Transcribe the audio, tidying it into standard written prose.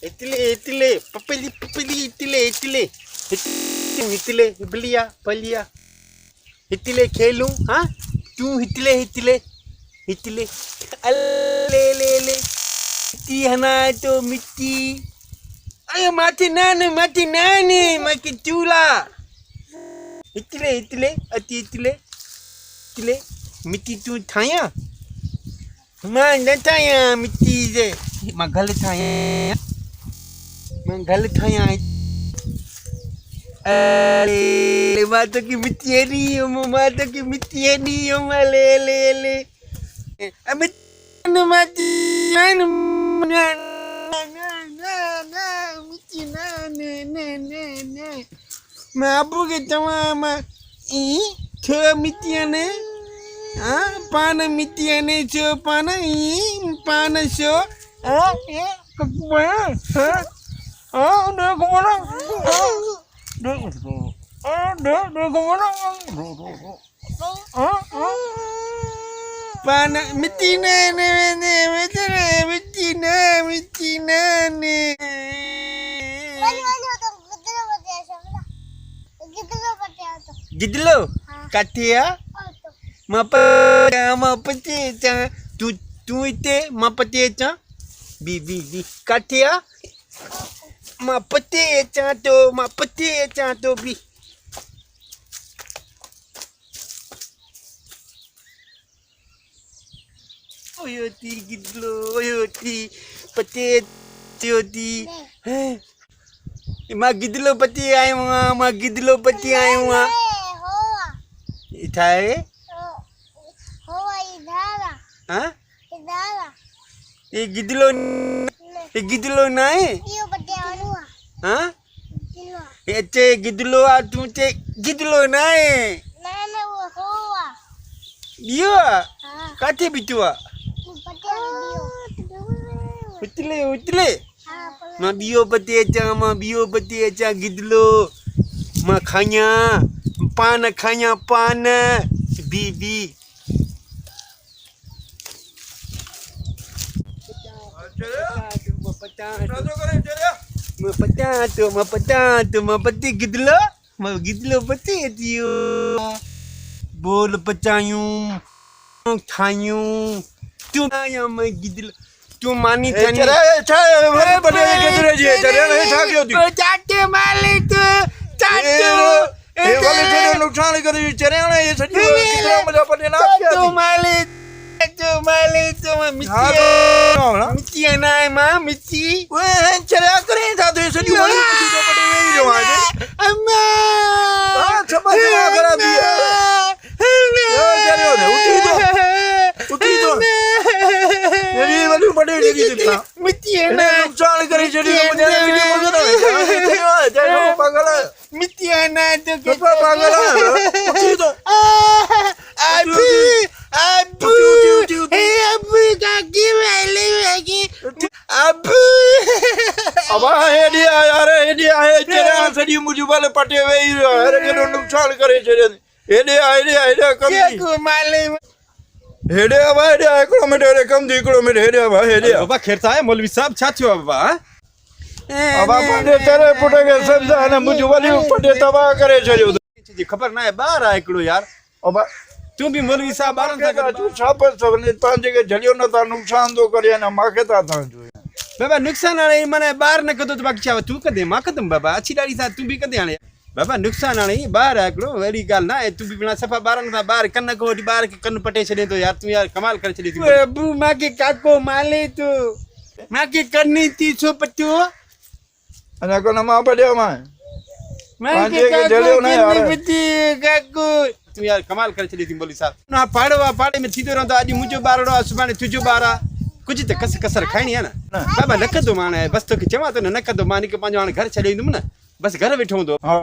Itile, papili, itile, belia. Itile khelu, ha? Tu itile. Alele. Miti hana to miti. Ayo mati nane, mati chula. Itile, miti tu thaya. Man, thaya miti je. Magal thaya. Mata ki mitiani, le. Amit mati, ne. Mabu ke tama ke mitiane, pana mitiane cho pana pana so, kemana? Dia kemana? Pana mitina ne. Gidlo, katia, mapati, tu ite, mapati cha, bi, katia, mapati cha to bi. Oyoti gidlo, pati tioti. Ma gidlo pati ayunga. Itae? Ha? Gidlo nae? Ha? Ece gidlo atu ce gidlo nae. Dia? Kate bitua? Utile. Ma bio pati aja gidlo. Ma khanya pana bibi. Mapati gidlo. Gidlo pati tiu. Bol pacayung. Thayung. Tu ayam gidlo. Tu mani thani. Chatte mali tu. नुकसान करे चरे ने ये सजी कितना मजा पड़े ना tu mali tu miti na ma miti वे चरे करे था तो ये सजी वाली कितना पड़े वे जो आज amma समझ ना करा दिया ये चरे हो उठी तो ये वाली पड़े लगी कितना miti ना नुकसान करे चरे मजा वीडियो मजा ना चलो पागल miti na tu क्या पागल उठी तो abu kaki meli lagi abu अब ये दिया है चरे सजी मुझे वाले पटे वे अरे के नुकसान करे चरे ये दिया कम दी ku mali हेडे अब हेडे किलोमीटर कम दी किलोमीटर हेडे अब हेडे बाबा खेरता है मौलवी साहब छाछो बाबा अब पटे चरे पुटे के समझा ना मुझे वाली पटे तबाह करे चले जी खबर ना है बाहर आ एकड़ो यार अब तू भी मौलवी साहब बारन था कर तू सब सबने पांच के झलियो ना ता नुकसान तो करे ना माके ता था जो बाबा नुकसान आने मने बाहर न कदो तो बाकी चाव तू कदे मा कदम बाबा अच्छी डाली सा तू भी कदे आने बाबा नुकसान आने बाहर एकड़ो वेरी गाल ना है तू भी बिना सफा बारन था बाहर कन्न को बाहर के कन्न पटे छले तो यार तू यार कमाल कर छली तू abu maki kako mali tu maki kani ti so patu अने को ना मा पड़े मा maki के झलियो ना यार miti kako तू यार कमाल कर छली तू मौलवी साहब ना पाड़े में थीदो रहंदो आज मुजो बारड़ो सुबाने तुजो बारा कुछ तो कसर खाइणी है ना बाबा न कदो माने बस तो के चवा तो न कदो मानी के पंजो घर छले इंदुम ना बस घर वेठो हूंदो हां